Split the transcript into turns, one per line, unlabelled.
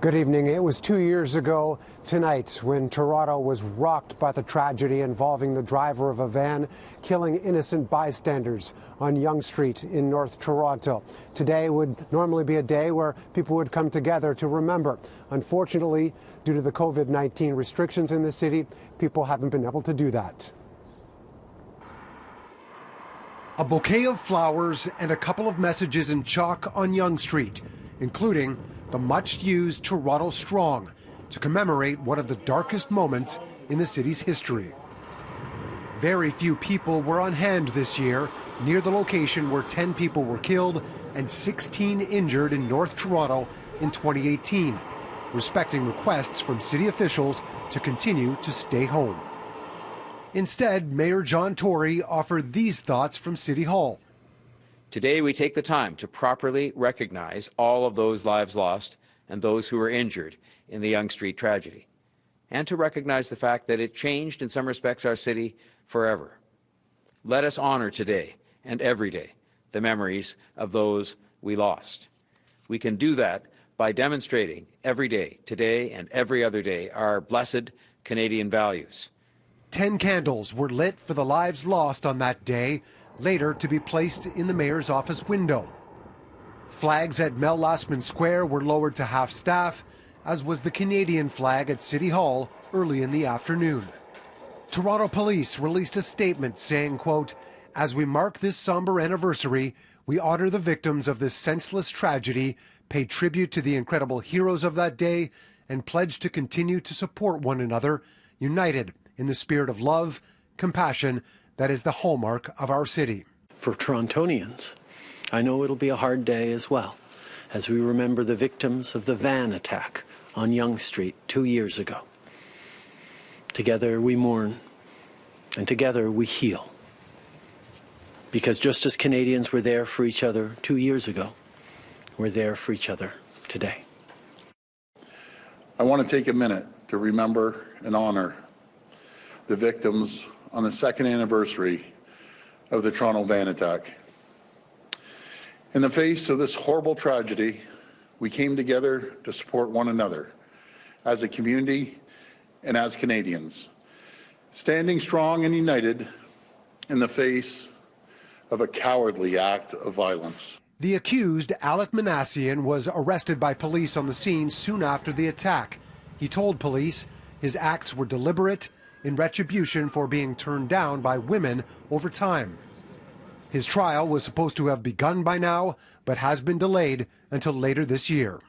Good evening. It was 2 years ago tonight when Toronto was rocked by the tragedy involving the driver of a van killing innocent bystanders on Yonge Street in North Toronto. Today would normally be a day where people would come together to remember. Unfortunately, due to the COVID-19 restrictions in the city, people haven't been able to do that. A bouquet of flowers and a couple of messages in chalk on Yonge Street, including the much-used Toronto Strong, to commemorate one of the darkest moments in the city's history. Very few people were on hand this year near the location where 10 people were killed and 16 injured in North Toronto in 2018, respecting requests from city officials to continue to stay home. Instead, Mayor John Tory offered these thoughts from City Hall.
Today, we take the time to properly recognize all of those lives lost and those who were injured in the Yonge Street tragedy, and to recognize the fact that it changed, in some respects, our city forever. Let us honor today and every day the memories of those we lost. We can do that by demonstrating every day, today and every other day, our blessed Canadian values.
10 candles were lit for the lives lost on that day, later to be placed in the mayor's office window. Flags at Mel Lastman Square were lowered to half-staff, as was the Canadian flag at City Hall early in the afternoon. Toronto Police released a statement saying, quote, "As we mark this somber anniversary, we honor the victims of this senseless tragedy, pay tribute to the incredible heroes of that day, and pledge to continue to support one another, united in the spirit of love, compassion, that is the hallmark of our city."
For Torontonians, I know it'll be a hard day as well, as we remember the victims of the van attack on Yonge Street 2 years ago. Together we mourn, and together we heal. Because just as Canadians were there for each other 2 years ago, we're there for each other today.
I want to take a minute to remember and honor the victims on the second anniversary of the Toronto van attack. In the face of this horrible tragedy, we came together to support one another as a community and as Canadians, standing strong and united in the face of a cowardly act of violence.
The accused, Alec Manassian, was arrested by police on the scene soon after the attack. He told police his acts were deliberate, in retribution for being turned down by women over time. His trial was supposed to have begun by now, but has been delayed until later this year.